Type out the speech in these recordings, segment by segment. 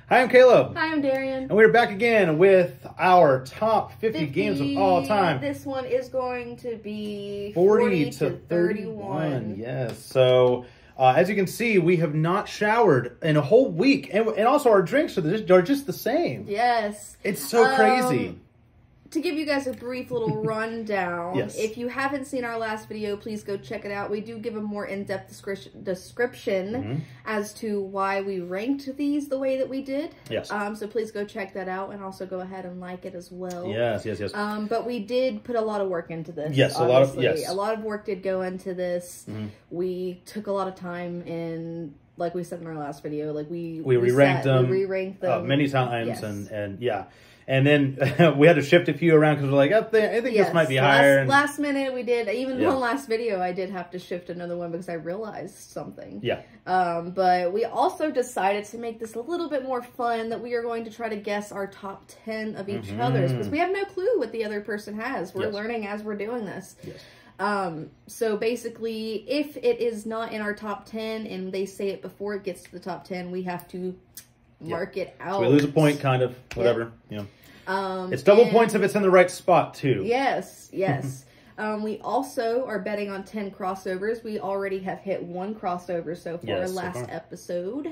Hi, I'm Caleb. Hi, I'm Darian. And we're back again with our top 50 games of all time. This one is going to be 40 to 31. Yes. So, as you can see, we have not showered in a whole week. And also our drinks are just the same. Yes. It's so crazy. To give you guys a brief little rundown, Yes. If you haven't seen our last video, please go check it out. We do give a more in-depth description as to why we ranked these the way that we did. Yes. So please go check that out and also go ahead and like it as well. Yes. But we did put a lot of work into this. Yes, obviously. a lot of work did go into this. We took a lot of time in, like we said in our last video, like we re-ranked them. We re-ranked them many times, yes. and yeah. And then we had to shift a few around because we're like, I think this might be higher. Last minute we did, even one last video, I did have to shift another one because I realized something. Yeah. But we also decided to make this a little bit more fun, that we are going to try to guess our top 10 of each other's, because we have no clue what the other person has. We're learning as we're doing this. Yes. So basically, if it is not in our top 10 and they say it before it gets to the top 10, we have to mark it out. So we lose a point, kind of, whatever. Yeah. It's double points if it's in the right spot, too. Yes. We also are betting on 10 crossovers. We already have hit one crossover so far, last episode.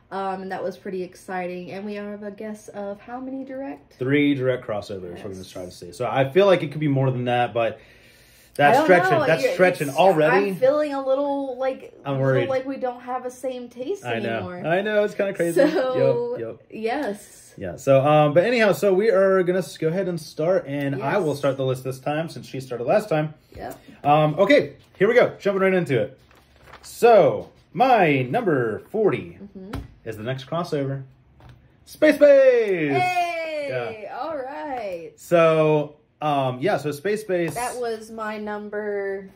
And that was pretty exciting. And we have a guess of how many direct? 3 direct crossovers we're going to try to see. So I feel like it could be more than that, but that's stretching. That's stretching already. I'm feeling a little like I'm worried. Like we don't have a same taste anymore. I know. It's kind of crazy. So, yes. Yeah. So, but anyhow, so we are going to go ahead and start, and I will start the list this time since she started last time. Yeah. Okay, here we go. Jumping right into it. So, my number 40 is the next crossover. Space Base! Hey! All right. So, so Space Base. That was my number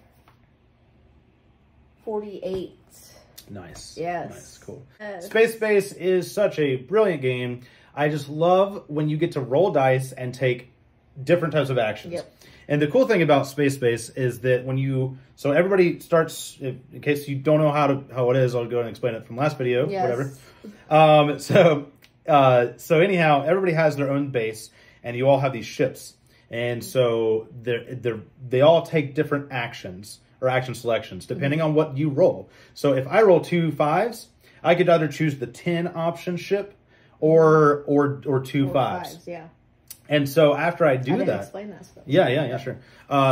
48. Nice. Yes. Nice. Cool. Yes. Space Base is such a brilliant game. I just love when you get to roll dice and take different types of actions. Yep. And the cool thing about Space Base is that when so everybody starts, in case you don't know how it is, I'll go and explain it from last video, whatever. So anyhow, everybody has their own base, and you all have these ships. And so they all take different actions or action selections depending on what you roll. So if I roll 2 5s, I could either choose the 10 option ship or 2 5s. Yeah. And so after I do that, explain that stuff. Yeah, sure.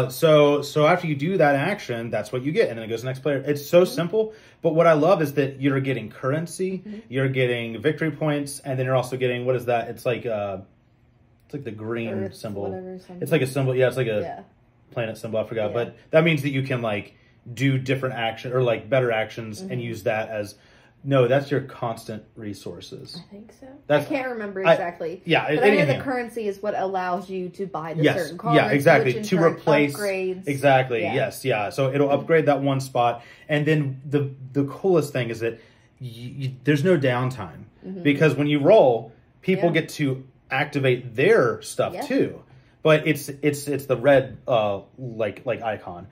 So after you do that action, that's what you get, and then it goes to the next player. It's so simple, but what I love is that you're getting currency, you're getting victory points, and then you're also getting, what is that? It's like the green Earth, symbol. It's like a symbol. Yeah, it's like a planet symbol. I forgot, but that means that you can like do different action or like better actions and use that as. No, that's your constant resources. I think so. I can't remember exactly. But I know the currency is what allows you to buy the certain cards. Yeah, exactly. To replace upgrades. Exactly. Yeah. Yes. So it'll upgrade that one spot, and then the coolest thing is that there's no downtime because when you roll, people get to activate their stuff too. But it's the red like icon.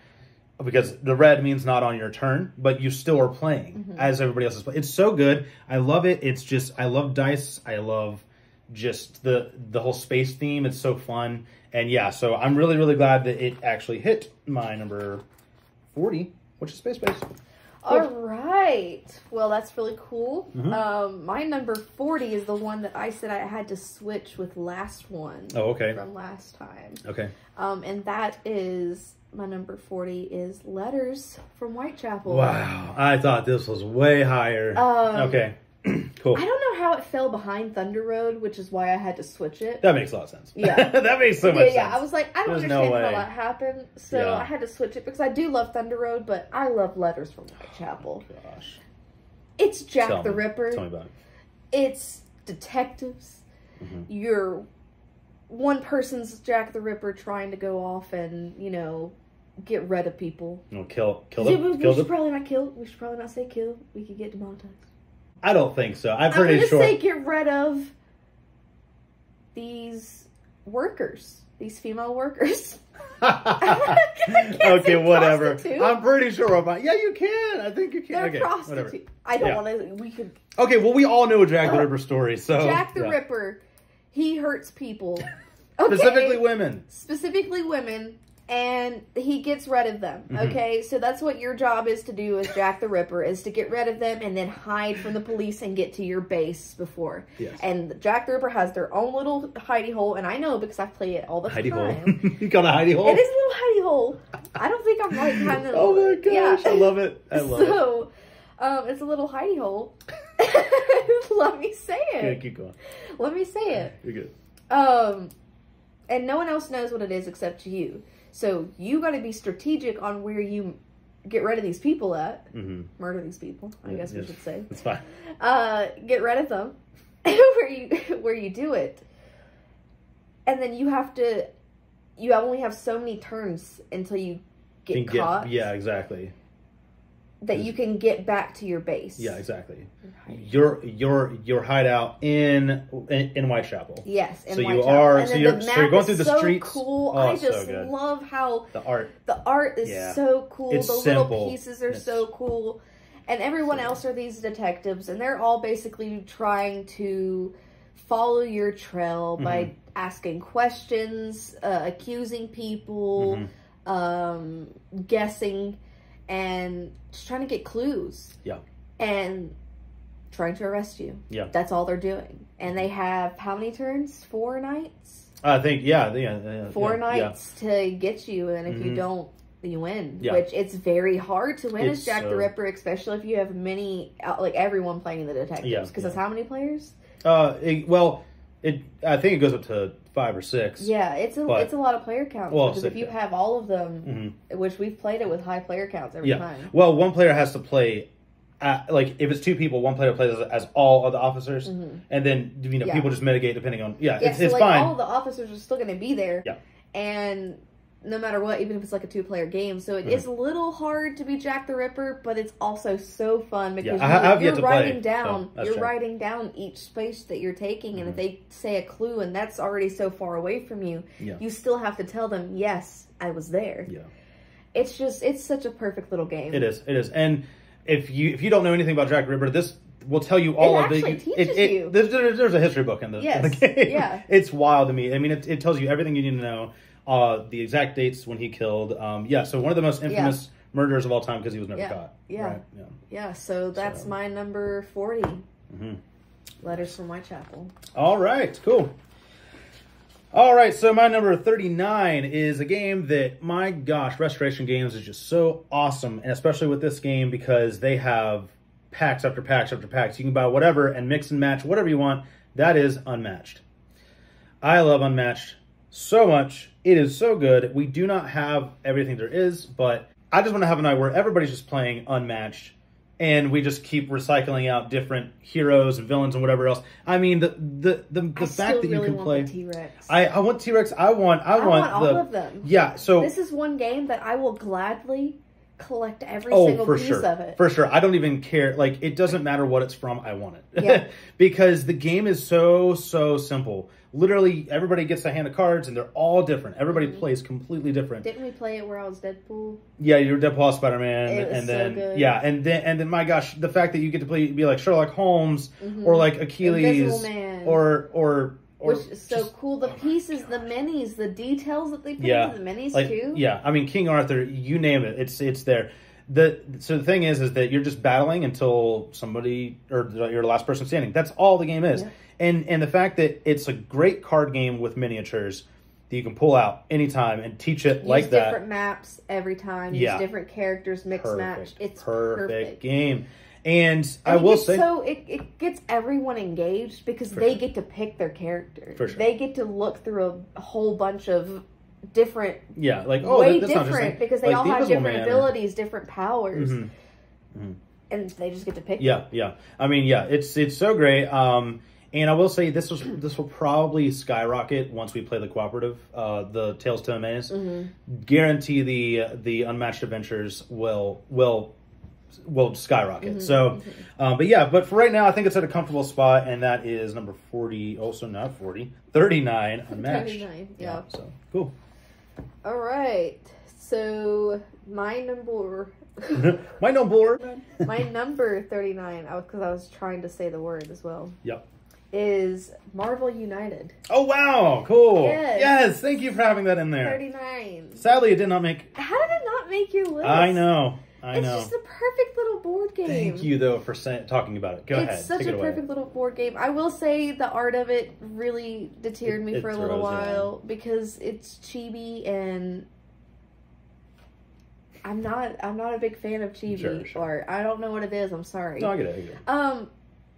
Because the red means not on your turn, but you still are playing as everybody else is playing. It's so good. I love it. It's just, I love dice. I love just the whole space theme. It's so fun. And yeah, so I'm really, really glad that it actually hit my number 40, which is Space Base. All right. Well, that's really cool. My number 40 is the one that I said I had to switch with last one. Oh, okay. From last time. Okay. And that is... My number 40 is Letters from Whitechapel. Wow. I thought this was way higher. Okay. Cool. I don't know how it fell behind Thunder Road, which is why I had to switch it. That makes a lot of sense. Yeah. That makes so much sense. Yeah, I was like, I don't understand how that happened. So I had to switch it because I do love Thunder Road, but I love Letters from Whitechapel. Oh, gosh. It's Jack the Ripper. Tell me about it. It's detectives. You're... One person's Jack the Ripper trying to go off and, get rid of people. No, kill them. We should probably not kill. We should probably not say kill. We could get demonetized. I don't think so. I'm pretty sure. Say get rid of these workers. These female workers. Okay, whatever. I'm pretty sure about. Yeah, you can. I think you can. They're prostitutes. I don't want to. We could. Okay, well, we all know a Jack the Ripper story. So Jack the Ripper, he hurts people. Okay. Specifically women. Specifically women. And he gets rid of them, okay? So that's what your job is to do as Jack the Ripper, is to get rid of them and then hide from the police and get to your base before. Yes. And Jack the Ripper has their own little hidey hole, and I know because I play it all the time. Hole. You got a hidey hole? It is a little hidey hole. I don't think I'm like kind of... Oh my gosh, I love it. I love it. So, it's a little hidey hole. Let me say it. Yeah, keep going. Let me say it. You're good. And no one else knows what it is except you. So you got to be strategic on where you get rid of these people at. Murder these people, I guess we should say. That's fine. Get rid of them where you do it. And then you only have so many turns until you get caught. Yeah, exactly. That you can get back to your base. Yeah, exactly. Your hideout in Whitechapel. Yes, in so Whitechapel. You are. So you're going through the streets. Cool. Oh, I just so love how the art is so cool. It's the simple. Little pieces are so cool, and everyone else are these detectives, and they're all basically trying to follow your trail by asking questions, accusing people, guessing. And just trying to get clues. Yeah. And trying to arrest you. Yeah. That's all they're doing. And they have how many turns? 4 nights? I think, yeah. 4 nights to get you. And if you don't, you win. Yeah. Which it's very hard to win as Jack the Ripper, especially if you have many, like everyone playing the detectives. Because that's how many players? I think it goes up to 5 or 6. Yeah, it's a lot of player counts. Well, because if you have all of them, which we've played it with high player counts every time. Well, one player has to play, like if it's 2 people, one player plays as all of the officers, and then people just mitigate depending on it's like fine. All of the officers are still going to be there. Yeah, and no matter what, even if it's like a 2-player game, so it is a little hard to be Jack the Ripper, but it's also so fun because you're writing down each space that you're taking, and if they say a clue and that's already so far away from you, you still have to tell them, yes, I was there. Yeah, it's such a perfect little game. It is, and if you don't know anything about Jack the Ripper, this will tell you all of the. You. There's a history book in the game. Yeah, it's wild to me. I mean, it tells you everything you need to know. The exact dates when he killed. So one of the most infamous murderers of all time because he was never caught. Yeah. Right? Yeah. So that's my number 40. Letters from Whitechapel. All right. Cool. All right. So my number 39 is a game that, my gosh, Restoration Games is just so awesome, and especially with this game because they have packs after packs after packs. You can buy whatever and mix and match whatever you want. That is Unmatched. I love Unmatched so much. It is so good. We do not have everything there is, but I just want to have a night where everybody's just playing Unmatched and we just keep recycling out different heroes and villains and whatever else. I mean, the fact that you can play T-Rex. I want T-Rex. I want all of them. Yeah, so this is one game that I will gladly collect every single piece of it. For sure. I don't even care. Like, it doesn't matter what it's from. I want it. Yeah. Because the game is so simple. Literally, everybody gets a hand of cards, and they're all different. Everybody plays completely different. Didn't we play it where I was Deadpool? Yeah, you were Deadpool, Spider-Man, it was and then so good. Yeah, and then my gosh, the fact that you get to be like Sherlock Holmes or like Achilles or which is so cool. The pieces, the minis, the details that they put into the minis too. Yeah, I mean King Arthur, you name it, it's there. So the thing is that you're just battling until somebody or you're the last person standing. That's all the game is. Yeah. And the fact that it's a great card game with miniatures that you can pull out anytime and teach it like that. Use different maps every time. Use different characters, mix match. It's perfect game. And I will say, so it gets everyone engaged because they get to pick their character. For sure. They get to look through a whole bunch of different, way different because they all have different abilities, different powers, and they just get to pick. Yeah. I mean, it's so great. And I will say this will probably skyrocket once we play the cooperative, the Tales to Amaze. Guarantee the Unmatched Adventures will will skyrocket. So, but for right now, I think it's at a comfortable spot, and that is number 40. Also not 40, 39 unmatched. 39. Yeah. So cool. All right. So my number. My number. My number 39. Because I was trying to say the word as well. Yep. Is Marvel United. Oh wow! Cool. Yes. Yes. Thank you for having that in there. 39. Sadly, it did not make. How did it not make your list? I know. It's just a perfect little board game. Thank you, though, for talking about it. Go ahead. It's such a perfect little board game. I will say the art of it really deterred me for a little while because it's chibi, and I'm not a big fan of chibi art. I don't know what it is. I'm sorry. No, I get it.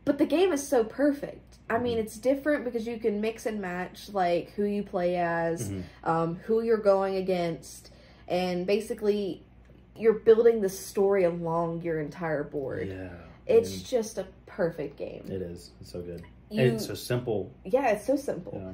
But the game is so perfect. I mean, it's different because you can mix and match like who you play as, who you're going against, and basically you're building the story along your entire board. Yeah. It's just a perfect game. It is. It's so good. It's so simple. Yeah, it's so simple.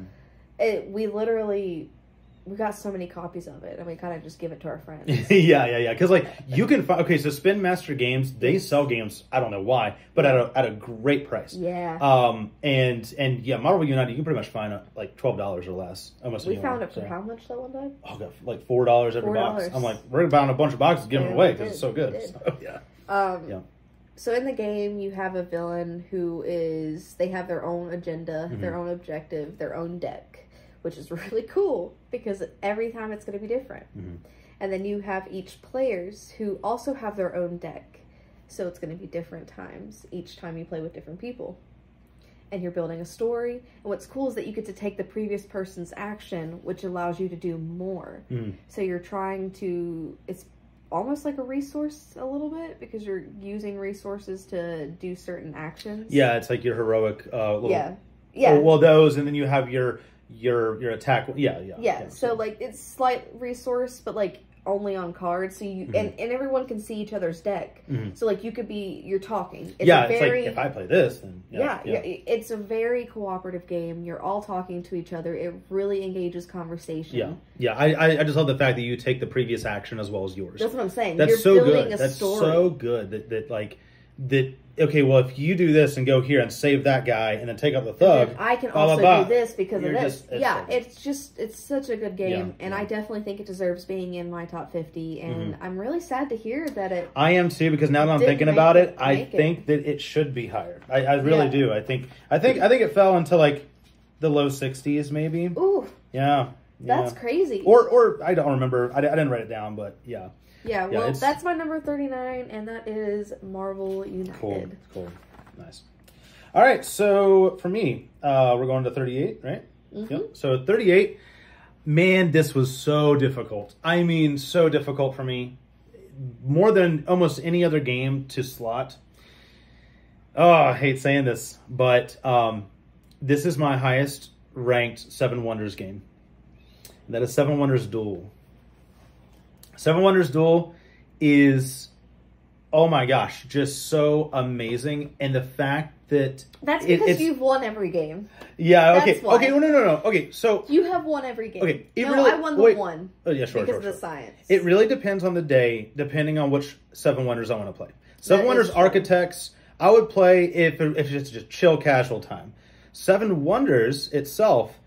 We got so many copies of it, and we kind of just give it to our friends. yeah. Because like you can find so Spin Master Games, they sell games. I don't know why, but at a great price. Yeah. And yeah, Marvel United, you can pretty much find it like $12 or less. Almost. We found it for how much that one time? Oh, God, like $4 every box. I'm like, we're buying a bunch of boxes, giving it away because it's so good. So, yeah. So in the game, you have a villain who they have their own agenda, their own objective, their own deck, which is really cool because every time it's going to be different. And then you have each players who also have their own deck. So it's going to be different times each time you play with different people. And you're building a story. And what's cool is that you get to take the previous person's action, which allows you to do more. So you're trying to, it's almost like a resource a little bit because you're using resources to do certain actions. Yeah, it's like your heroic little... Yeah. Oh, well, those, and then you have your attack. Yeah. So like it's slight resource, but like only on cards. So you and everyone can see each other's deck. So like you're talking. It's it's like if I play this, then it's a very cooperative game. You're all talking to each other. It really engages conversation. Yeah. I just love the fact that you take the previous action as well as yours. That's what I'm saying. That's you're so building good. A That's story. so good that. Okay, well, if you do this and go here and save that guy and then take out the thug, I can also do this because of this. It's such a good game, and I definitely think it deserves being in my top 50. And I'm really sad to hear that it. I am too, because now that I'm thinking about it, I think that it should be higher. I really do. I think it fell into like the low 60s, maybe. Ooh. Yeah. That's crazy. Or I don't remember. I didn't write it down, but yeah. Yeah, well, that's my number 39, and that is Marvel United. Cool. Nice. All right, so for me, we're going to 38, right? Yep. So 38, man, this was so difficult. I mean, so difficult for me. More than almost any other game to slot. Oh, I hate saying this, but this is my highest ranked Seven Wonders game. That is Seven Wonders Duel. Seven Wonders Duel is, oh my gosh, just so amazing. And the fact that... That's because you've won every game. Yeah, okay. Okay, no. Okay, so... You have won every game. Okay, I won the one. Oh, yeah, sure. Because of the science. It really depends on the day, depending on which Seven Wonders I want to play. Seven Wonders Architects, I would play if it's just chill, casual time. Seven Wonders itself,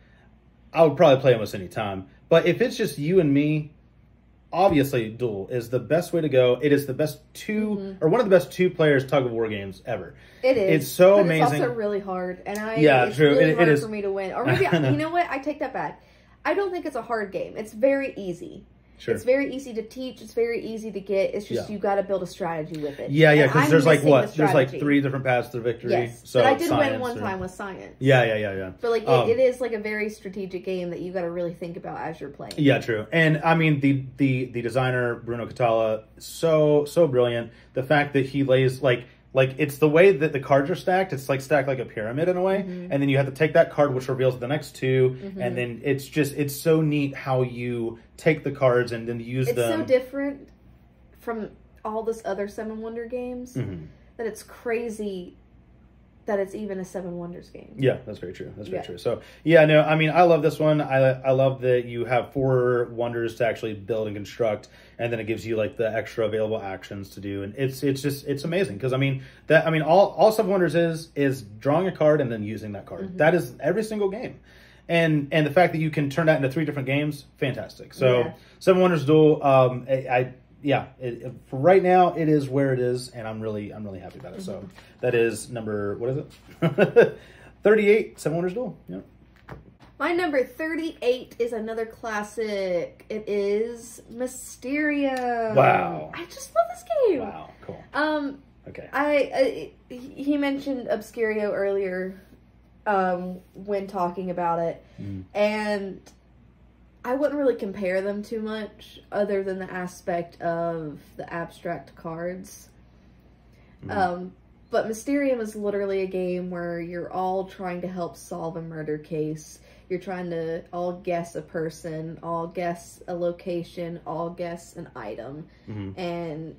I would probably play almost any time. But if it's just you and me... Obviously, Duel is the best way to go. It is the best or one of the best 2-players tug of war games ever. It is. It's so amazing. It's also really hard, and it's true. really hard it is for me to win. Or maybe you know what? I take that back. I don't think it's a hard game. It's very easy. Sure. It's very easy to teach. It's very easy to get. It's just you got to build a strategy with it. Yeah, because there's like what? There's like 3 different paths to victory. Yes, so but I did win one time with science. Yeah. But like it is like a very strategic game that you got to really think about as you're playing. Yeah, true. And I mean the designer Bruno Catala, so brilliant. The fact that he lays like it's the way that the cards are stacked. It's like stacked like a pyramid in a way, and then you have to take that card, which reveals the next 2, and then it's so neat how you take the cards and then use them. It's so different from all this other Seven Wonder games that it's crazy that it's even a Seven Wonders game. Yeah, that's very true. That's very true. So, yeah, no, I mean, I love this one. I love that you have 4 wonders to actually build and construct, and then it gives you like the extra available actions to do, and it's amazing because all Seven Wonders is drawing a card and then using that card. That is every single game. And the fact that you can turn that into 3 different games, fantastic. So Seven Wonders Duel, for right now it is where it is, and I'm really happy about it. So that is number, what is it? 38, Seven Wonders Duel. Yeah. My number 38 is another classic. It is Mysterium. Wow. I just love this game. Wow. Cool. Okay. He mentioned Obscurio earlier. When talking about it, and I wouldn't really compare them too much other than the aspect of the abstract cards. But Mysterium is literally a game where you're all trying to help solve a murder case. You're trying to all guess a person, all guess a location, all guess an item, and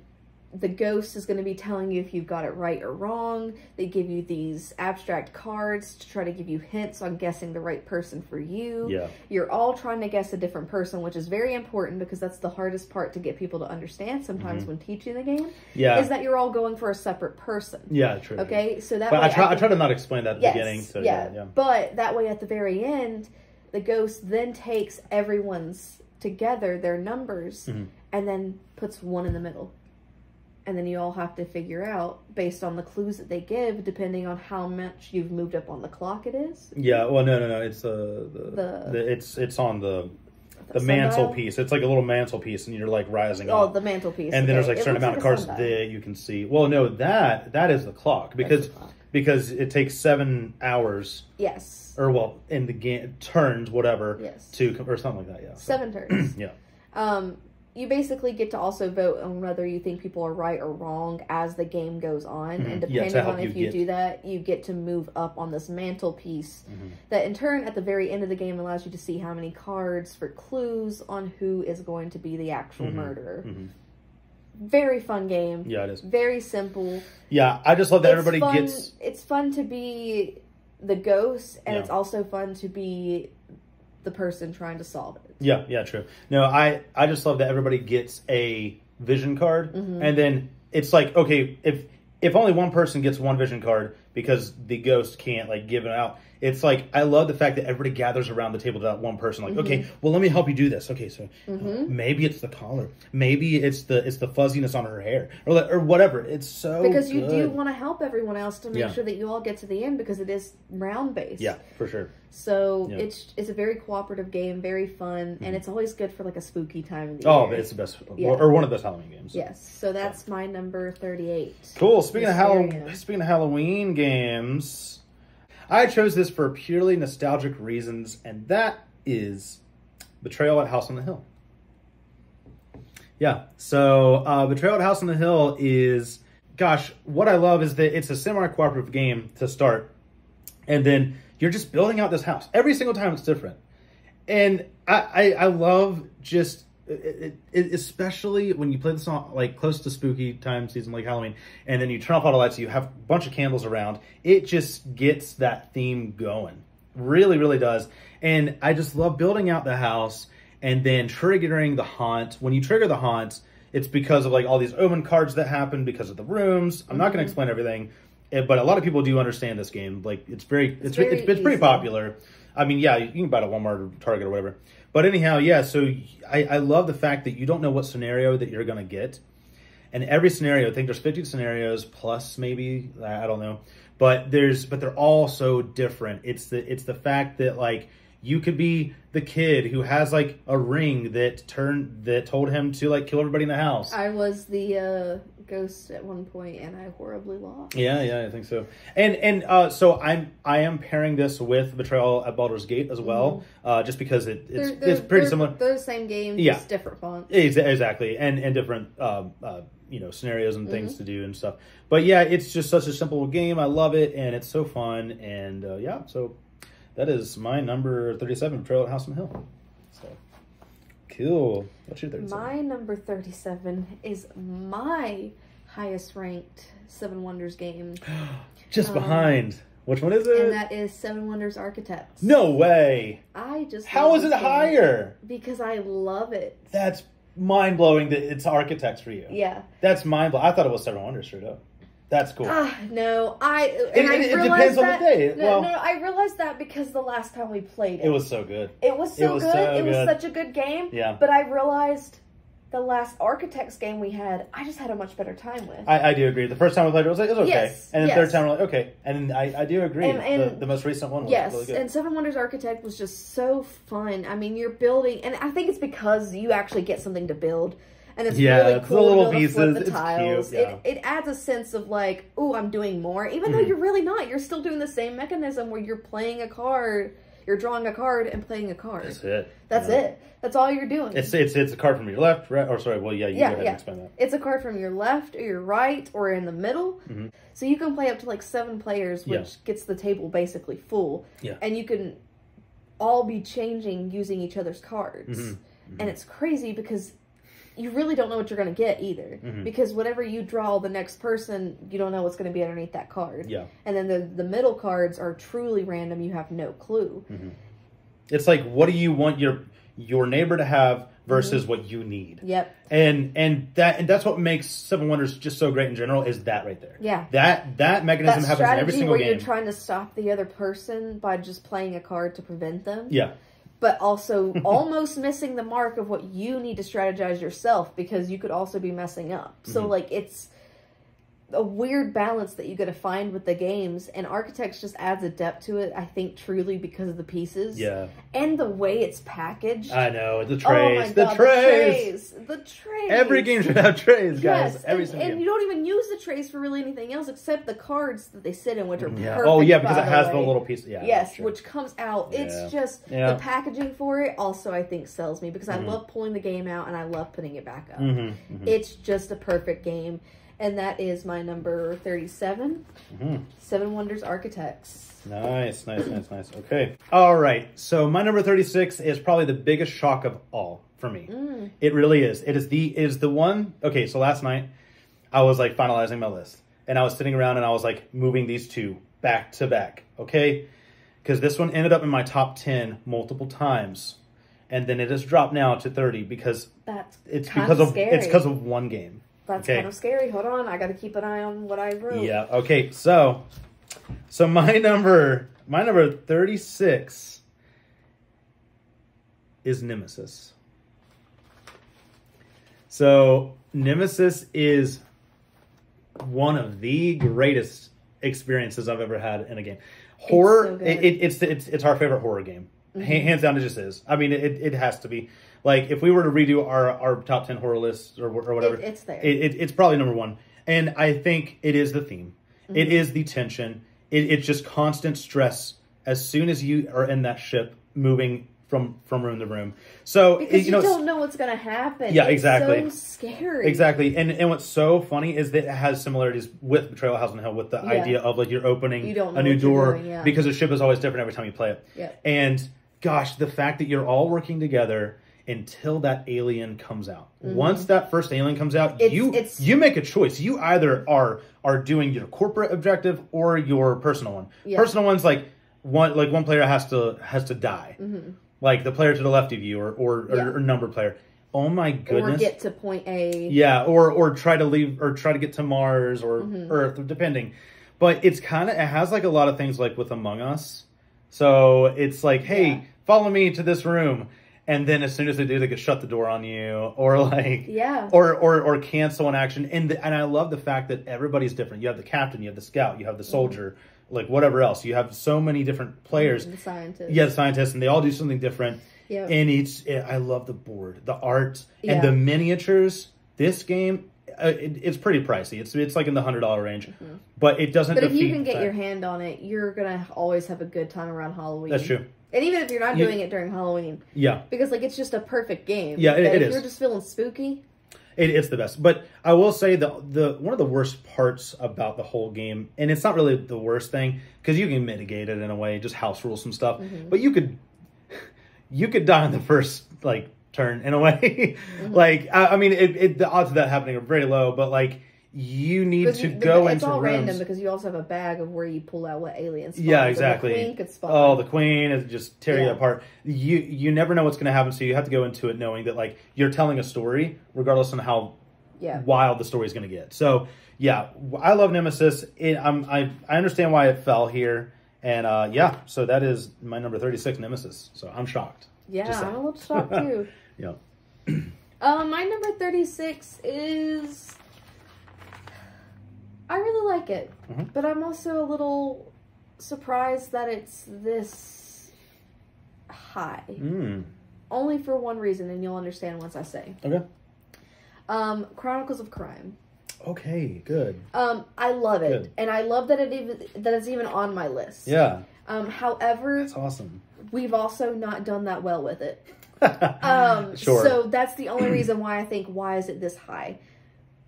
the ghost is going to be telling you if you've got it right or wrong. They give you these abstract cards to try to give you hints on guessing the right person for you. Yeah. You're all trying to guess a different person, which is very important because that's the hardest part to get people to understand sometimes when teaching the game. Yeah. Is that you're all going for a separate person. Yeah, true. Okay? So that but way I try to not explain that at the beginning. So yeah. But that way at the very end, the ghost then takes everyone's together, their numbers, and then puts one in the middle. And then you all have to figure out, based on the clues that they give, depending on how much you've moved up on the clock it is. Yeah, well, no. It's it's on the mantelpiece. It's like a little mantelpiece, and you're like rising up. Oh, the mantelpiece. And then there's like a certain amount of cards that you can see. Well, no, that is the clock because it takes 7 hours. Yes. Or well, in the game turns whatever. Yes. Or something like that. Yeah. 7 turns. Yeah. You basically get to also vote on whether you think people are right or wrong as the game goes on. And depending on if you do that, you get to move up on this mantelpiece that in turn at the very end of the game allows you to see how many cards for clues on who is going to be the actual murderer. Very fun game. Yeah, it is. Very simple. Yeah, I just love that everybody gets... It's fun to be the ghost, and it's also fun to be the person trying to solve it. Yeah, true. No, I just love that everybody gets a vision card, and then it's like, okay, if only one person gets one vision card because the ghost can't like give it out, it's like I love the fact that everybody gathers around the table to that one person. Like, okay, well, let me help you do this. Okay, so maybe it's the collar, maybe it's the fuzziness on her hair, or whatever. It's so because you do want to help everyone else to make sure that you all get to the end because it is round based. Yeah, for sure. So it's a very cooperative game, very fun, and it's always good for like a spooky time of the year. Oh, it's the best, or one of the best Halloween games. Yes, so that's my number 38. Cool. Speaking of Halloween games, I chose this for purely nostalgic reasons, and that is Betrayal at House on the Hill. Yeah, so Betrayal at House on the Hill is, gosh, what I love is that it's a semi-cooperative game to start, and then you're just building out this house. Every single time it's different. And I love just, especially when you play this on like close to spooky time season like Halloween, and then you turn off all the lights, you have a bunch of candles around. It just gets that theme going. Really, really does. And I just love building out the house and then triggering the haunt. When you trigger the haunt, it's because of like all these omen cards that happen because of the rooms. I'm not going to explain everything. But a lot of people do understand this game. Like it's pretty popular. I mean, yeah, you can buy it at Walmart or Target or whatever. But anyhow, yeah. So I love the fact that you don't know what scenario that you're gonna get, and every scenario, I think there's 50 scenarios plus maybe, I don't know, but they're all so different. It's the fact that like you could be the kid who has like a ring that told him to like kill everybody in the house. I was the ghost at one point, and I horribly lost. Yeah, I think so. And so I am pairing this with Betrayal at Baldur's Gate as well, just because it's pretty similar. They're the same game, just different fonts. Exactly, and different scenarios and things to do and stuff. But yeah, it's just such a simple game. I love it, and it's so fun. And so that is my number 37, Betrayal at House on the Hill. So cool. What's your 37? My number 37 is my highest ranked Seven Wonders game. Just behind. Which one is it? And that is Seven Wonders Architects. No way. How is it higher? Because I love it. That's mind-blowing that it's Architects for you. Yeah. That's mind-blowing. I thought it was Seven Wonders straight up. That's cool. No, it depends on the day. No, I realized that because the last time we played it. It was so good. It was good. It was such a good game. Yeah. But I realized the last Architects game we had, I just had a much better time with. I do agree. The first time we played it was like, it was okay. Yes, and the third time we're like, okay. And I do agree. And the most recent one was really good. And Seven Wonders Architect was just so fun. I mean, you're building, and I think it's because you actually get something to build. And it's really cool to be able to flip the tiles. Cute, yeah. It adds a sense of like, ooh, I'm doing more. Even though you're really not. You're still doing the same mechanism where you're playing a card, you're drawing a card and playing a card. That's it. That's it. That's all you're doing. It's a card from your left, right? Or sorry, well, you go ahead and explain that. It's a card from your left or your right or in the middle. So you can play up to like 7 players, which gets the table basically full. Yeah. And you can all be changing using each other's cards. And it's crazy because you really don't know what you're going to get either. Because whatever you draw the next person, you don't know what's going to be underneath that card. Yeah. And then the middle cards are truly random. You have no clue. It's like, what do you want your neighbor to have versus what you need? Yep. And that's what makes Seven Wonders just so great in general, is that right there. Yeah. That mechanism happens in every single game. Where you're trying to stop the other person by just playing a card to prevent them. Yeah. But also almost missing the mark of what you need to strategize yourself, because you could also be messing up. So, like, it's a weird balance that you got to find with the games, and Architects just adds a depth to it, I think, truly because of the pieces. Yeah. And the way it's packaged. I know, the trays. Oh my God, the trays. Every game should have trays, guys. Yes, Every single game. And you don't even use the trays for really anything else except the cards that they sit in, which are perfect. Oh, yeah, because it has the little piece. Yeah. Yes, which comes out. It's just, the packaging for it also, I think, sells me, because I love pulling the game out and I love putting it back up. It's just a perfect game. And that is my number 37, Seven Wonders Architects. Nice. Okay. All right. So my number 36 is probably the biggest shock of all for me. It really is. It is the one. Okay. So last night I was like finalizing my list, and I was sitting around and I was like moving these two back to back. Okay. Because this one ended up in my top 10 multiple times, and then it has dropped now to 30 because it's because of one game. That's kind of scary. Hold on. I got to keep an eye on what I wrote. Yeah. Okay. So my number 36 is Nemesis. So Nemesis is one of the greatest experiences I've ever had in a game. Horror. It's our favorite horror game. Hands down, it just is. I mean, it has to be. Like, if we were to redo our top 10 horror lists or whatever, it's there. It's probably number 1. And I think it is the theme. It is the tension. It's just constant stress as soon as you are in that ship moving from room to room. So because you don't know what's going to happen. Yeah, exactly. It's so scary. Exactly. And what's so funny is that it has similarities with Betrayal at House on the Hill, with the idea of like you're opening a new door because the ship is always different every time you play it. Yeah. And gosh, the fact that you're all working together until that alien comes out. Once that first alien comes out, you make a choice. You either are doing your corporate objective or your personal one. Yeah. Personal one's like one player has to die. Like the player to the left of you or number player. Oh my goodness. Or get to point A. Yeah, or try to leave or try to get to Mars or Earth, depending. But it has like a lot of things like with Among Us. So it's like, hey, follow me to this room. And then as soon as they do, they could shut the door on you, or like, or cancel an action. And I love the fact that everybody's different. You have the captain, you have the scout, you have the soldier, like whatever else. You have so many different players. The scientists. Yeah, the scientists, and they all do something different. Yep. And I love the board, the art, and the miniatures. This game, it's pretty pricey. It's like in the $100 range, but it doesn't. But if you can get your hand on it, you're gonna always have a good time around Halloween. That's true. And even if you're not doing it during Halloween. Yeah. Because, like, it's just a perfect game. Yeah, it is. If you're just feeling spooky. It's the best. But I will say the one of the worst parts about the whole game, and it's not really the worst thing, because you can mitigate it in a way, just house rule some stuff. But you could die on the first, like, turn in a way. Like, I mean, the odds of that happening are very low, but, like, you need to go into It's all rooms. random because you also have a bag of where you pull out what aliens spawn. Yeah, exactly. The queen could spawn. Oh, the queen is just tear you apart. You never know what's going to happen, so you have to go into it knowing that like you're telling a story, regardless on how wild the story is going to get. So yeah, I love Nemesis. I understand why it fell here, and so that is my number 36, Nemesis. So I'm shocked. Yeah, I'm a little shocked too. Yeah. My number 36 is. I really like it, but I'm also a little surprised that it's this high. Only for one reason, and you'll understand once I say. Okay. Chronicles of Crime. Okay, good. I love it, and I love that it's even on my list. Yeah. However, that's awesome. We've also not done that well with it. Sure. So that's the only reason why I think, why is it this high?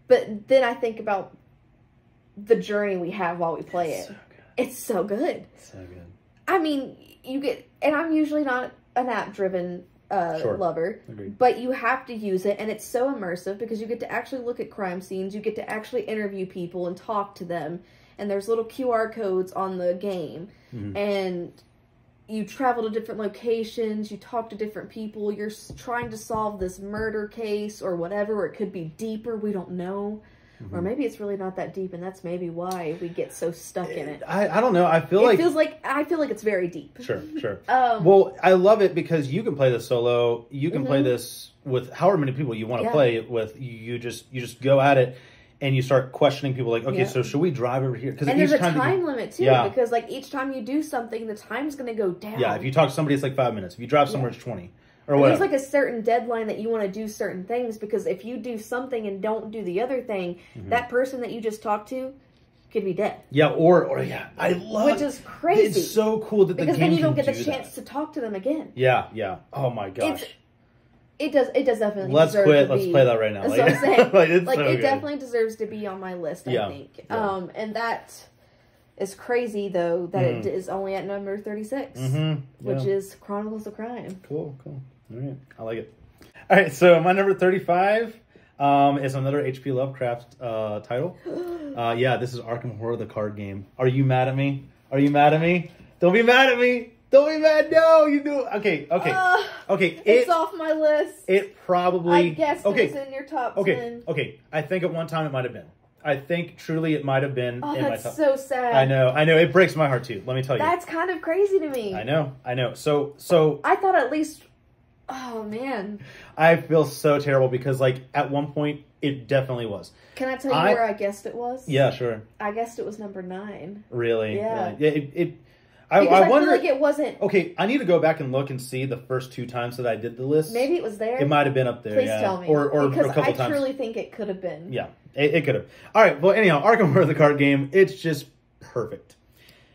But then I think about the journey we have while we play it. So it's so good. So good. I mean, you get, and I'm usually not an app-driven lover, Agreed. but you have to use it, and it's so immersive because you get to actually look at crime scenes, you get to actually interview people and talk to them, and there's little QR codes on the game, and you travel to different locations, you talk to different people, you're trying to solve this murder case or whatever, or it could be deeper, we don't know. Or maybe it's really not that deep, and that's maybe why we get so stuck in it. I don't know. I feel like it's very deep. Sure. Well, I love it because you can play this solo. You can play this with however many people you want to play it with. You just go at it, and you start questioning people. Like, okay, so should we drive over here? And there's a time limit too, because like each time you do something, the time's going to go down. Yeah, if you talk to somebody, it's like 5 minutes. If you drive somewhere, it's 20. Or there's like a certain deadline that you want to do certain things, because if you do something and don't do the other thing, that person that you just talked to could be dead. Yeah, or I love, which is crazy. It's so cool that the because game then you don't get can the chance to talk to them again. Yeah. Oh my gosh. It does definitely. Let's quit. Let's play that right now. That's what I'm saying. like it definitely deserves to be on my list. I think. Yeah. And that is crazy though that it is only at number 36, which is Chronicles of Crime. Cool. All right, I like it. All right, so my number 35 is another H.P. Lovecraft title. This is Arkham Horror, the card game. Are you mad at me? Don't be mad at me. Don't be mad. No, you do. Okay. It's off my list. It probably. I guess it's in your top 10. Okay. I think at one time it might have been. I think truly it might have been in my top. That's so sad. I know. It breaks my heart too. Let me tell you. That's kind of crazy to me. I know. So I thought at least. Oh man. I feel so terrible because like at one point it definitely was. Can I tell you where I guessed it was? Yeah, sure. I guessed it was number 9. Really? Yeah. I wonder. Feel like it wasn't. Okay, I need to go back and look and see the first 2 times that I did the list. Maybe it was there. It might have been up there. Please tell me. Or because a couple times. I truly think it could have been. Yeah, it could have. All right. Well, anyhow, Arkham Horror, the card game. It's just perfect.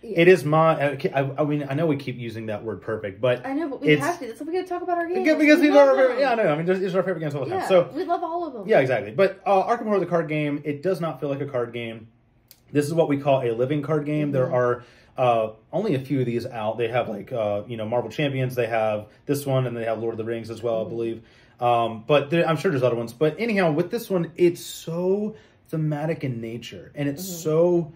Yeah. It is my. I mean, I know we keep using that word "perfect," but I know, but we have to. That's why we got to talk about our games. Because these are our favorite. Yeah, I know. I mean, these are our favorite games all the time. So we love all of them. Yeah, exactly. But Arkham Horror, the card game. It does not feel like a card game. This is what we call a living card game. There are only a few of these out. They have like Marvel Champions. They have this one, and they have Lord of the Rings as well, I believe. But I'm sure there's other ones. But anyhow, with this one, it's so thematic in nature, and it's so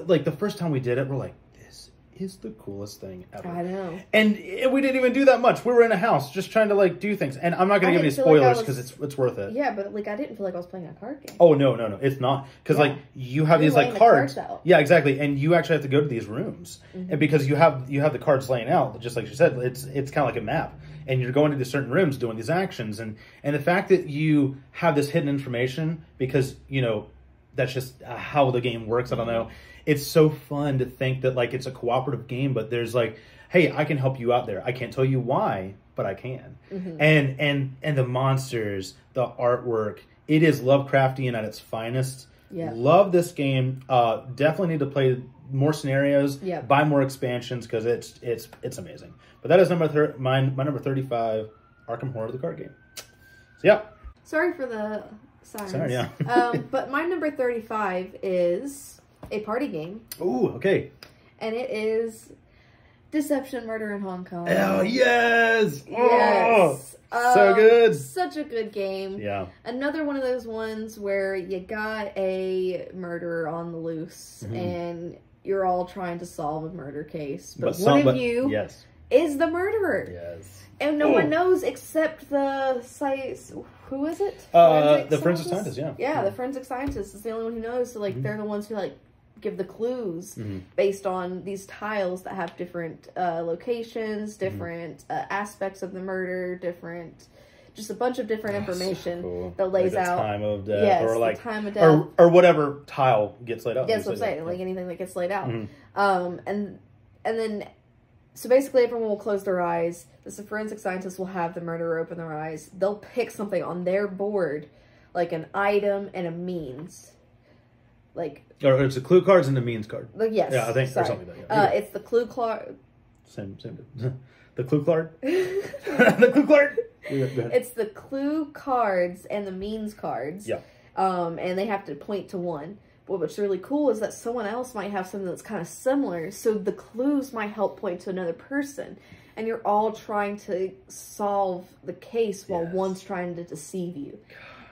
like the first time we did it, we're like, this is the coolest thing ever. I know. And we didn't even do that much. We were in a house just trying to like do things. And I'm not going to give any spoilers because it's worth it. Yeah, but like I didn't feel like I was playing a card game. Oh no, it's not, because like you have these like cards. Yeah, exactly. And you actually have to go to these rooms, and because you have the cards laying out, just like you said, it's kind of like a map. And you're going to these certain rooms doing these actions, and the fact that you have this hidden information, because that's just how the game works. I don't know. It's so fun to think that like it's a cooperative game, but there's like, hey, I can help you out there. I can't tell you why, but I can. And the monsters, the artwork, it is Lovecraftian at its finest. Yeah. Love this game. Definitely need to play more scenarios. Yeah. Buy more expansions because it's amazing. But that is my number 35, Arkham Horror, the card game. So yeah. Sorry for the sirens. Sorry, yeah. But my number 35 is a party game. Ooh, okay. And it is Deception Murder in Hong Kong. Oh, yes! Yes. So good. Such a good game. Yeah. Another one of those ones where you got a murderer on the loose and you're all trying to solve a murder case. But one of you is the murderer. Yes. And no one knows except the who is it? The forensic scientist, yeah. Yeah, the forensic scientist is the only one who knows. So, like, they're the ones who, like, give the clues based on these tiles that have different locations, different aspects of the murder, just a bunch of different information that lays like out time of death, or like the time of death, or whatever tile gets laid out. Yes, what I'm saying, like anything that gets laid out. And then, so basically, everyone will close their eyes. The forensic scientist will have the murderer open their eyes. They'll pick something on their board, like an item and a means. Like, or it's the clue cards and the means card. Yes. Yeah, I think or something like that. It's the clue card. Same. The clue card. The clue card. It's the clue cards and the means cards. Yeah. And they have to point to one. But what's really cool is that someone else might have something that's kind of similar. So the clues might help point to another person. And you're all trying to solve the case while one's trying to deceive you.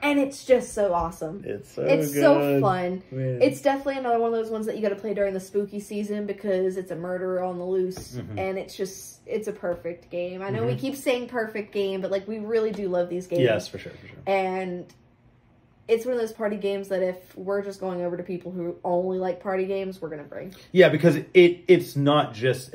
And it's just so awesome. It's so fun. Man. It's definitely another one of those ones that you got to play during the spooky season because it's a murderer on the loose. And it's a perfect game. I know we keep saying perfect game, but like we really do love these games. Yes, for sure. And it's one of those party games that if we're just going over to people who only like party games, we're going to bring. Yeah, because it's not just...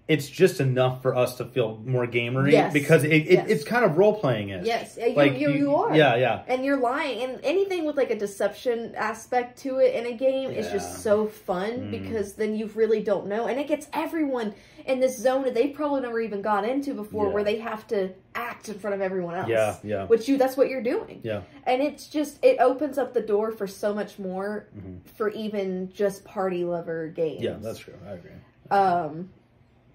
It's just enough for us to feel more gamery because it's kind of role-playing-ish. Yes, like you are. Yeah. And you're lying. And anything with like a deception aspect to it in a game is just so fun because then you really don't know. And it gets everyone in this zone that they've probably never even gone into before where they have to act in front of everyone else. Yeah. That's what you're doing. Yeah. And it opens up the door for so much more for even just party lover games. Yeah, that's true. I agree.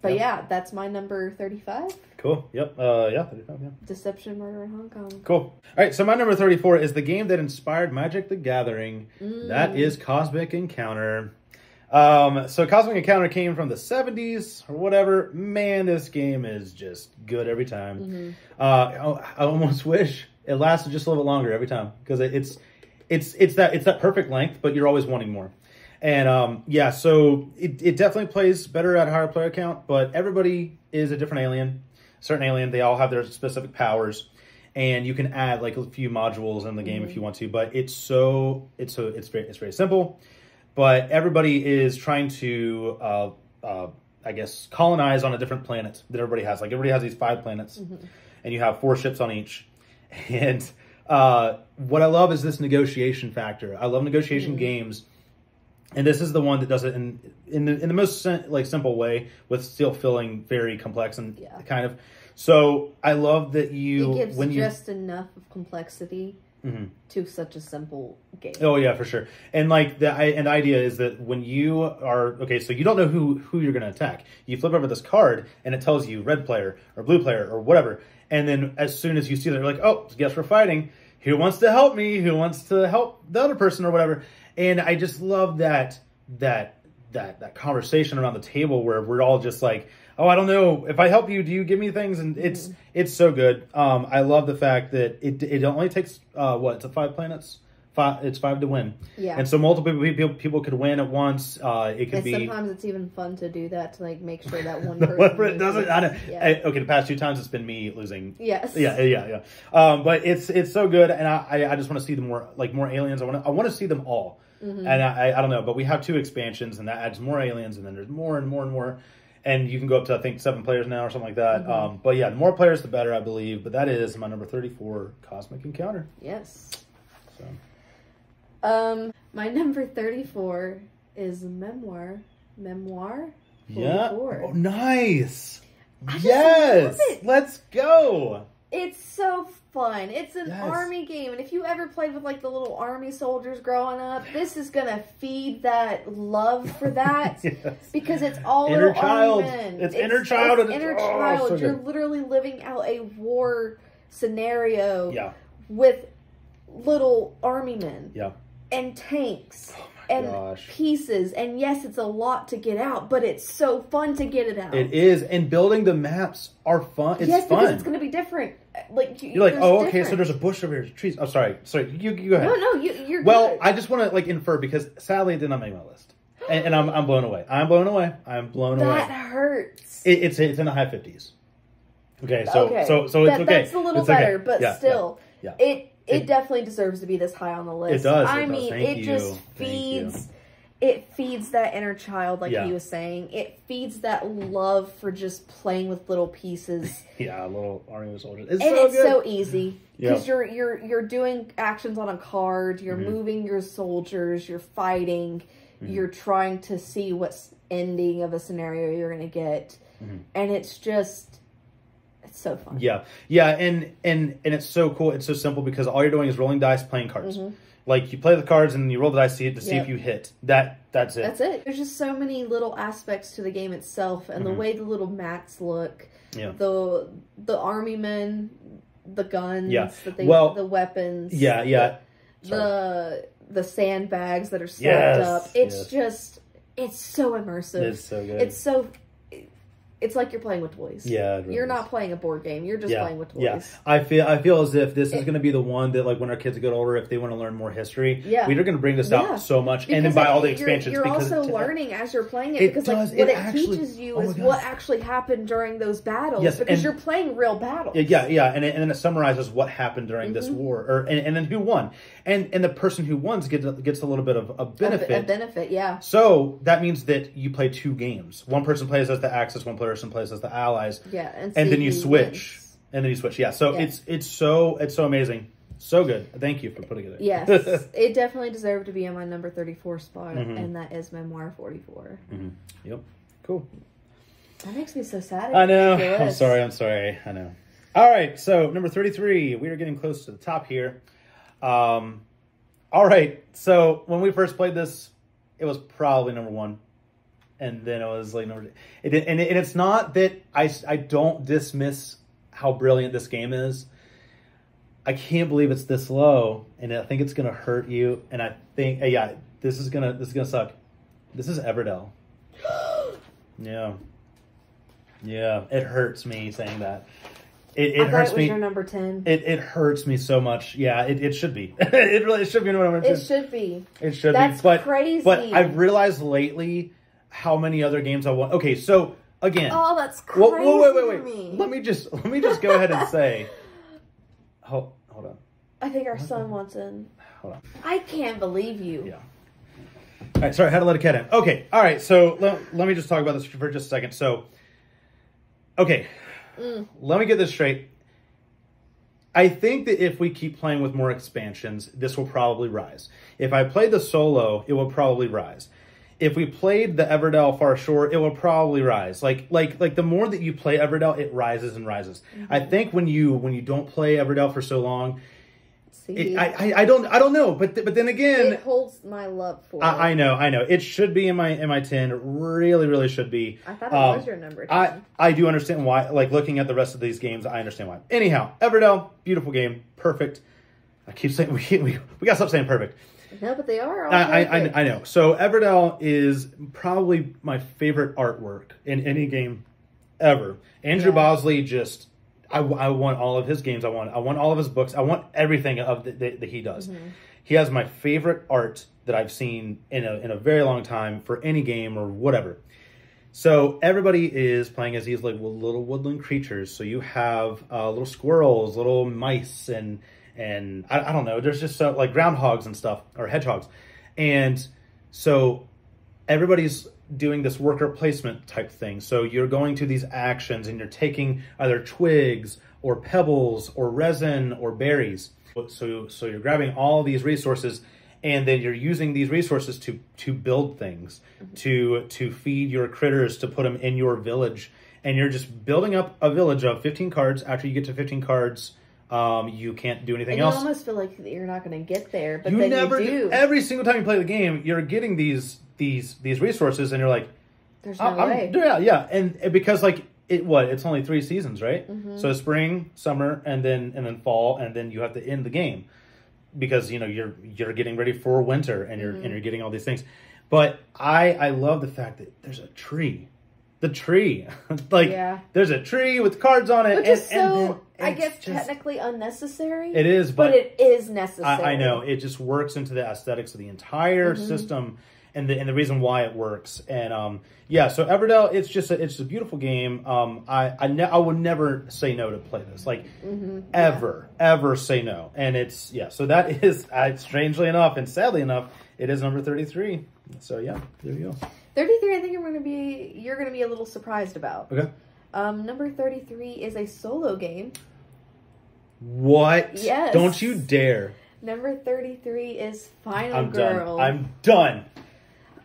But yeah, that's my number 35. Cool. Yep. 35, yeah. Deception Murder in Hong Kong. Cool. All right, so my number 34 is the game that inspired Magic the Gathering. That is Cosmic Encounter. So Cosmic Encounter came from the 70s or whatever. Man, this game is just good every time. I almost wish it lasted just a little bit longer every time because it's that perfect length, but you're always wanting more. And, so it definitely plays better at a higher player count, but everybody is a different alien, certain alien. They all have their specific powers, and you can add like a few modules in the game if you want to, but it's very simple, but everybody is trying to, I guess, colonize on a different planet that everybody has. Like everybody has these 5 planets and you have 4 ships on each. And, what I love is this negotiation factor. I love negotiation games. And this is the one that does it in the most simple way, with still feeling very complex and kind of. So I love that it gives just enough of complexity to such a simple game. Oh yeah, for sure. And like the idea is that when you are so you don't know who you're going to attack. You flip over this card and it tells you red player or blue player or whatever. And then as soon as you see that, you're like, oh, guess we're fighting. Who wants to help me? Who wants to help the other person or whatever? And I just love that conversation around the table where we're all just like, oh, I don't know, if I help you, do you give me things? And it's so good. I love the fact that it only takes it's 5 planets. It's 5 to win. Yeah. And so multiple people could win at once. It could be. Sometimes it's even fun to do that to like make sure that one person doesn't. I know. Yeah. Okay, the past 2 times it's been me losing. Yes. Yeah. But it's so good, and I just want to see more aliens. I want to see them all. And I don't know, but we have 2 expansions, and that adds more aliens, and then there's more and more and more. And you can go up to, I think, 7 players now or something like that. But yeah, the more players, the better, I believe. But that is my number 34, Cosmic Encounter. Yes. So. My number 34 is Memoir. 44. Yeah. Oh, nice. Yes. Let's go. It's so fun. It's an army game, and if you ever played with like the little army soldiers growing up, this is gonna feed that love for that because it's all inner little child. army men. It's inner child. It's inner child. So you're literally living out a war scenario with little army men and tanks and pieces. And yes, it's a lot to get out, but it's so fun to get it out. It is. And building the maps are fun. It's fun. Because it's going to be different. Like you're like, oh, okay, so there's a bush over here, trees. Oh, sorry. You go ahead. No, you're well, good. I just want to like infer because sadly it did not make my list. And I'm blown away. I'm blown away. That hurts. It's in the high 50s. Okay, so it's okay. That's a little better, okay. but still, it definitely deserves to be this high on the list. It does. I mean, it just feeds. It feeds that inner child, like he was saying. It feeds that love for just playing with little pieces. Little army of soldiers. It's so easy because you're doing actions on a card. You're moving your soldiers. You're fighting. You're trying to see what's ending of a scenario you're going to get, and it's just. It's so fun. Yeah, and it's so cool. It's so simple because all you're doing is rolling dice, playing cards. Like you play the cards and you roll the dice to see if you hit. That's it. That's it. There's just so many little aspects to the game itself, and the way the little mats look. Yeah. The army men, the guns. Yeah. The weapons. Yeah. The sandbags that are stacked up. It's just. It's so immersive. It's so good. It's like you're playing with toys. Yeah, it really you're not playing a board game. You're just playing with toys. Yeah, I feel as if this is going to be the one that, like, when our kids get older, if they want to learn more history, we're going to bring this out so much, because and then buy all the expansions. You're also learning as you're playing it because, like, what it teaches you is what actually happened during those battles. Yes, because you're playing real battles. Yeah, and it summarizes what happened during this war, and then who won, and the person who won gets a little bit of a benefit. A benefit, yeah. So that means that you play two games. One person plays as the Axis, one person plays as the Allies. Yeah, and then you switch. Wins. And then you switch. Yeah, so it's so amazing. So good. Thank you for putting it in. Yes, it definitely deserved to be on my number 34 spot, and that is Memoir 44. Yep. Cool. That makes me so sad. I know. I'm sorry. I know. All right, so number 33. We are getting close to the top here. All right, so when we first played this, it was probably number 1. And then it was like number 2. And it's not that I don't dismiss how brilliant this game is. I can't believe it's this low, and I think it's gonna hurt you. And I think this is gonna suck. This is Everdell. Yeah, it hurts me saying that. It hurts me. Your number 10. It hurts me so much. Yeah, it should be. It really should be number 10. It should be. It should be. That's crazy. But I've realized lately how many other games I want. Okay, so again. Oh, that's crazy. Wait. Let me just go ahead and say. Hold on. I think our son wants in. Hold on. I can't believe you. Yeah. All right, sorry, I had to let a cat in. Okay, all right, so let me just talk about this for just a second. So, okay, let me get this straight. I think that if we keep playing with more expansions, this will probably rise. If I play the solo, it will probably rise. If we played the Everdell Far Shore, it will probably rise. Like the more that you play Everdell, it rises and rises. I think when you don't play Everdell for so long, I don't know. But then again, it holds my love for it. I know. It should be in my 10. It really should be. I thought it was your number 10. I do understand why. Like looking at the rest of these games, I understand why. Anyhow, Everdell, beautiful game, perfect. I keep saying we gotta stop saying perfect. No, but they are all I know. So Everdell is probably my favorite artwork in any game ever. Andrew Bosley just, I want all of his games. I want all of his books. I want everything that he does. He has my favorite art that I've seen in a very long time for any game or whatever. So everybody is playing as these like little woodland creatures. So you have little squirrels, little mice, and I don't know, there's just like groundhogs and stuff, or hedgehogs. And so everybody's doing this worker placement type thing. So you're going to these actions and you're taking either twigs or pebbles or resin or berries. So you're grabbing all these resources, and then you're using these resources to build things, to feed your critters, to put them in your village. And you're just building up a village of 15 cards. After you get to 15 cards, you can't do anything else. You almost feel like you're not going to get there, but then you do. Every single time you play the game, you're getting these resources, and you're like, "There's no way." Yeah, and because like it's only 3 seasons, right? So spring, summer, and then fall, and then you have to end the game. because you're getting ready for winter and you're getting all these things. But I love the fact that there's a tree. The tree, there's a tree with cards on it, which is so, I guess, technically unnecessary. It is, but it is necessary. I know it just works into the aesthetics of the entire system, and the reason why it works. And so Everdell, it's a beautiful game. I would never say no to play this, ever say no. And it's so that is strangely enough and sadly enough, it is number 33. So there you go. 33, I think you're going to be a little surprised about. Okay. Number 33 is a solo game. What? Yes. Don't you dare. Number 33 is Final Girl. I'm done.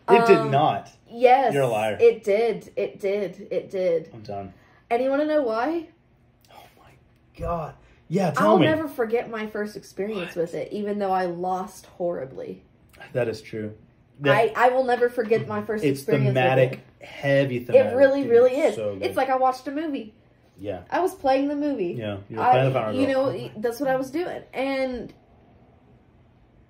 It did not. Yes. You're a liar. It did. I'm done. And you want to know why? Oh my God. Yeah, tell me. I'll never forget my first experience with it, even though I lost horribly. That is true. I will never forget my first experience thematic, with it. Heavy thematic. It really is. So it's like I watched a movie. Yeah. I was playing the movie. Yeah, you were playing the Final Girl. That's what I was doing. And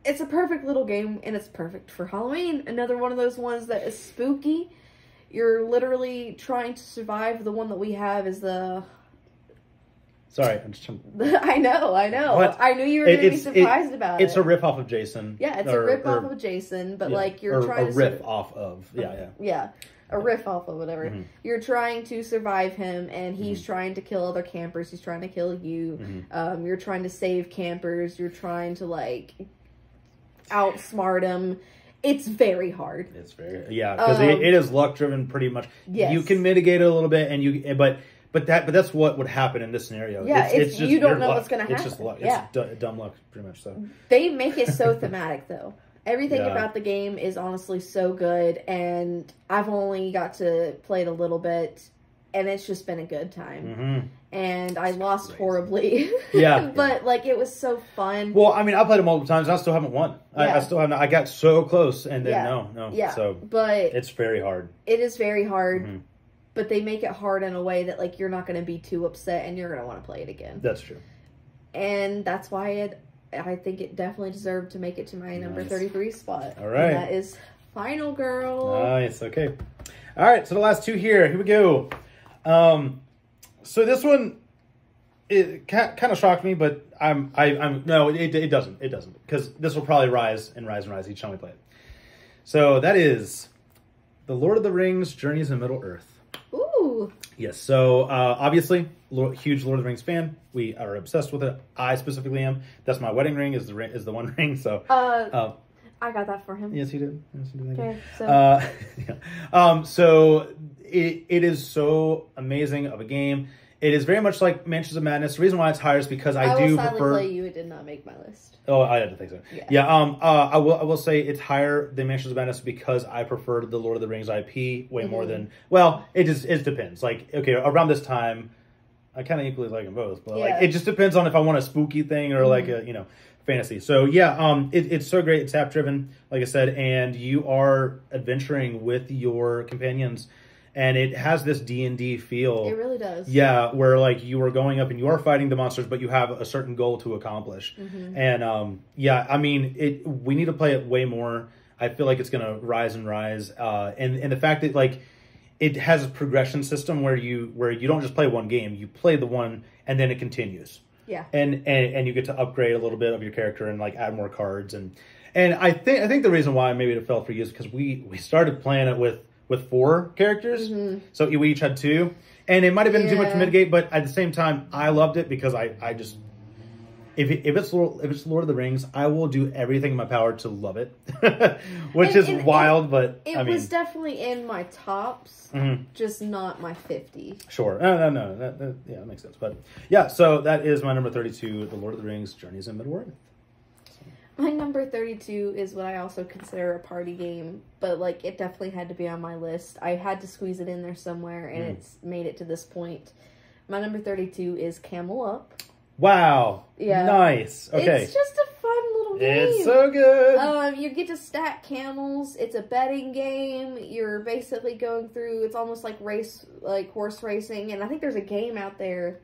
it's a perfect little game, and it's perfect for Halloween. Another one of those ones that is spooky. You're literally trying to survive. The one that we have is the... Sorry, I'm just trying... I know. What? I knew you were going to be surprised about it. It's a riff-off of Jason. Yeah, it's a riff-off of Jason, but you're trying to... a riff-off of, Yeah, a riff-off of whatever. Mm-hmm. You're trying to survive him, and he's trying to kill other campers. He's trying to kill you. Mm-hmm. You're trying to save campers. You're trying to, outsmart him. It's very hard. It's very... Yeah, because it is luck-driven pretty much. Yes. You can mitigate it a little bit, But that's what would happen in this scenario. Yeah, it's just you don't know what's going to happen. It's just luck. Yeah. It's dumb luck, pretty much. So they make it so thematic, though. Everything about the game is honestly so good, and I've only got to play it a little bit, and it's just been a good time. Mm-hmm. And I lost horribly. Yeah, but it was so fun. Well, I mean, I played it multiple times, and I still haven't won. Yeah. I still haven't. I got so close, and then no. Yeah, so but it's very hard. It is very hard. Mm-hmm. But they make it hard in a way that, you're not going to be too upset and you're going to want to play it again. That's true. And that's why I think it definitely deserved to make it to my number 33 spot. All right. And that is Final Girl. Nice. Okay. All right. So the last two here. Here we go. So this one, it kind of shocked me, but no, it doesn't. It doesn't. Because this will probably rise and rise and rise each time we play it. So that is The Lord of the Rings, Journeys in Middle-earth. Ooh. Yes, so obviously, huge Lord of the Rings fan. We are obsessed with it. I specifically am. That's my wedding ring. Is the one ring? So I got that for him. Yes, you did. Yes, you did. Okay, so so it is so amazing of a game. It is very much like Mansions of Madness. The reason why it's higher is because I do prefer. Play you. It did not make my list. Oh, I didn't think so. Yeah. I will say it's higher than Mansions of Madness because I prefer the Lord of the Rings IP way more than. Well, it depends. Around this time, I kind of equally like them both, but it just depends on if I want a spooky thing or a fantasy. So it's so great. It's app driven, like I said, and you are adventuring with your companions. And it has this D&D feel. It really does. Yeah, where you are going up and you are fighting the monsters, but you have a certain goal to accomplish. Mm-hmm. And I mean, we need to play it way more. I feel like it's going to rise and rise. And the fact that it has a progression system where you don't just play one game, you play the one and then it continues. Yeah. And you get to upgrade a little bit of your character and add more cards and I think the reason why maybe it fell for you is because we started playing it with 4 characters. Mm-hmm. So we each had 2. And it might have been too much to mitigate, but at the same time, I loved it because I just... If it's Lord of the Rings, I will do everything in my power to love it. Which is wild, but... It was definitely in my tops, just not my 50. Sure. No. That makes sense. But yeah, so that is my number 32, The Lord of the Rings, Journeys in Middle-earth. My number 32 is what I also consider a party game, but it definitely had to be on my list. I had to squeeze it in there somewhere, and it's made it to this point. My number 32 is Camel Up. Wow. Yeah. Nice. Okay. It's just a fun little game. It's so good. You get to stack camels. It's a betting game. You're basically going through, it's almost like horse racing, and I think there's a game out there.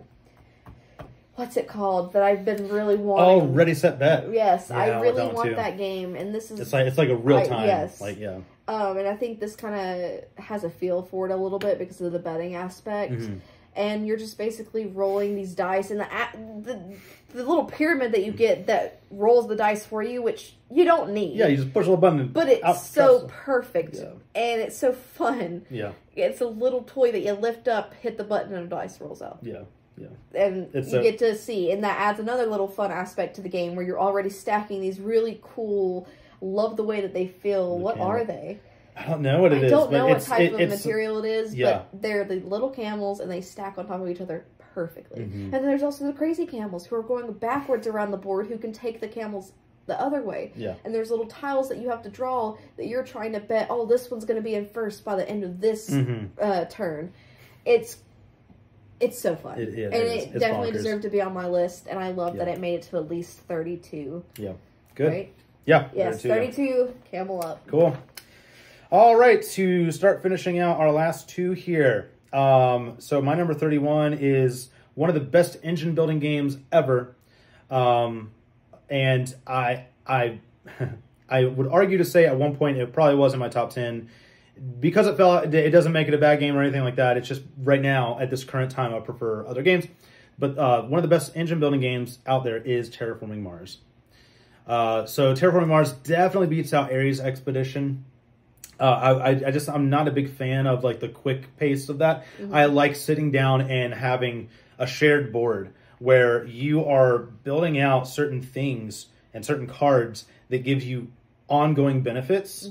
what's it called that I've been really wanting. Oh, Ready Set Bet. Yes, yeah, I really want that game, and this is it's like a real time. Yes, like yeah. And I think this kind of has a feel for it a little bit because of the betting aspect. And you're just basically rolling these dice, and the little pyramid that you get that rolls the dice for you, which you don't need. Yeah, you just push a little button. But it's so perfect, and it's so fun. Yeah. It's a little toy that you lift up, hit the button, and a dice rolls out. Yeah. Yeah. And you get to see, and that adds another little fun aspect to the game where you're already stacking these really cool, love the way that they feel. What are they? I don't know what it is. I don't know what type of material it is, but they're the little camels, and they stack on top of each other perfectly. And then there's also the crazy camels who are going backwards around the board who can take the camels the other way. Yeah. And there's little tiles that you have to draw that you're trying to bet, oh, this one's going to be in first by the end of this turn. It's so fun. It definitely deserved to be on my list, and I love that it made it to at least 32. Yeah. Good. Right? Yeah. Yes, 32, camel up. Cool. All right, to start finishing out our last two here. So my number 31 is one of the best engine building games ever. And I would argue to say at one point it probably was in my top 10. Because it fell out, it doesn't make it a bad game or anything like that. It's just right now, at this current time, I prefer other games. But one of the best engine building games out there is Terraforming Mars. So Terraforming Mars definitely beats out Ares Expedition. I'm not a big fan of like the quick pace of that. I like sitting down and having a shared board where you are building out certain things and certain cards that give you ongoing benefits.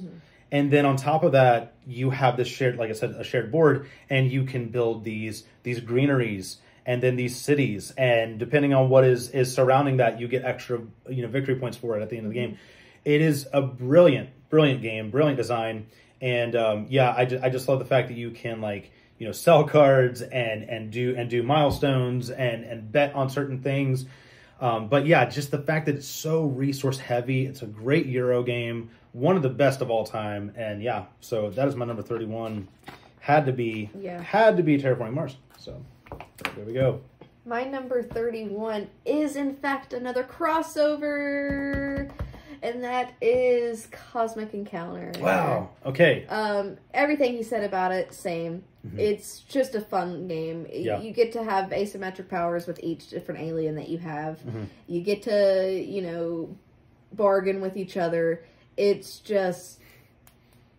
And then on top of that, you have this shared, like I said, a shared board, and you can build these greeneries and then these cities. And depending on what is surrounding that, you get extra, victory points for it at the end of the game. It is a brilliant game, brilliant design. And I just love the fact that you can sell cards and do milestones and bet on certain things. But yeah, just the fact that it's so resource heavy. It's a great Euro game, one of the best of all time. And yeah, so that is my number 31. Had to be Terraforming Mars. So there we go. My number 31 is in fact another crossover, and that is Cosmic Encounter. Wow. Okay. Everything he said about it, same. It's just a fun game. Yeah. You get to have asymmetric powers with each different alien that you have. You get to, bargain with each other. It's just,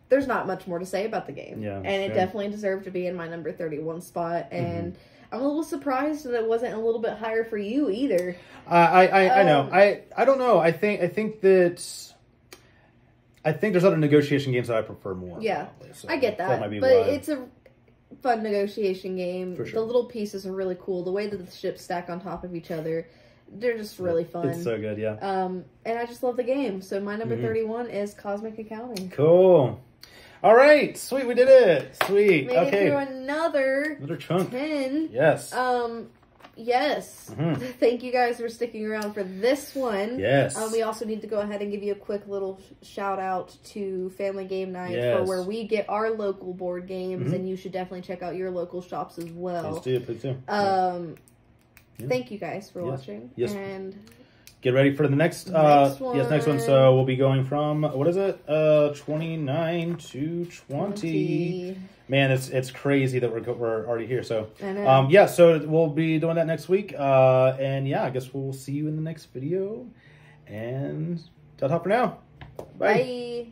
there's not much more to say about the game. Yeah, and it definitely deserved to be in my number 31 spot. And I'm a little surprised that it wasn't a little bit higher for you either. I know. I don't know. I think there's other negotiation games that I prefer more. Yeah, so I get that. But it's a fun negotiation game. For sure. The little pieces are really cool. The way that the ships stack on top of each other, they're just really fun. It's so good, yeah. And I just love the game. So my number 31 is Cosmic Accounting. Cool. All right, sweet, we did it. Sweet. Made it through another chunk. 10. Yes. Yes. Thank you guys for sticking around for this one. Yes. We also need to go ahead and give you a quick little shout out to Family Game Night for where we get our local board games, and you should definitely check out your local shops as well. Please do. Thank you guys for watching. Yes. And get ready for the next one. Yes, next one. So we'll be going from, what is it? 29 to 20. Man, it's crazy that we're already here. So I know. yeah, so we'll be doing that next week. And yeah, I guess we'll see you in the next video. And ta-ta for now. Bye. Bye.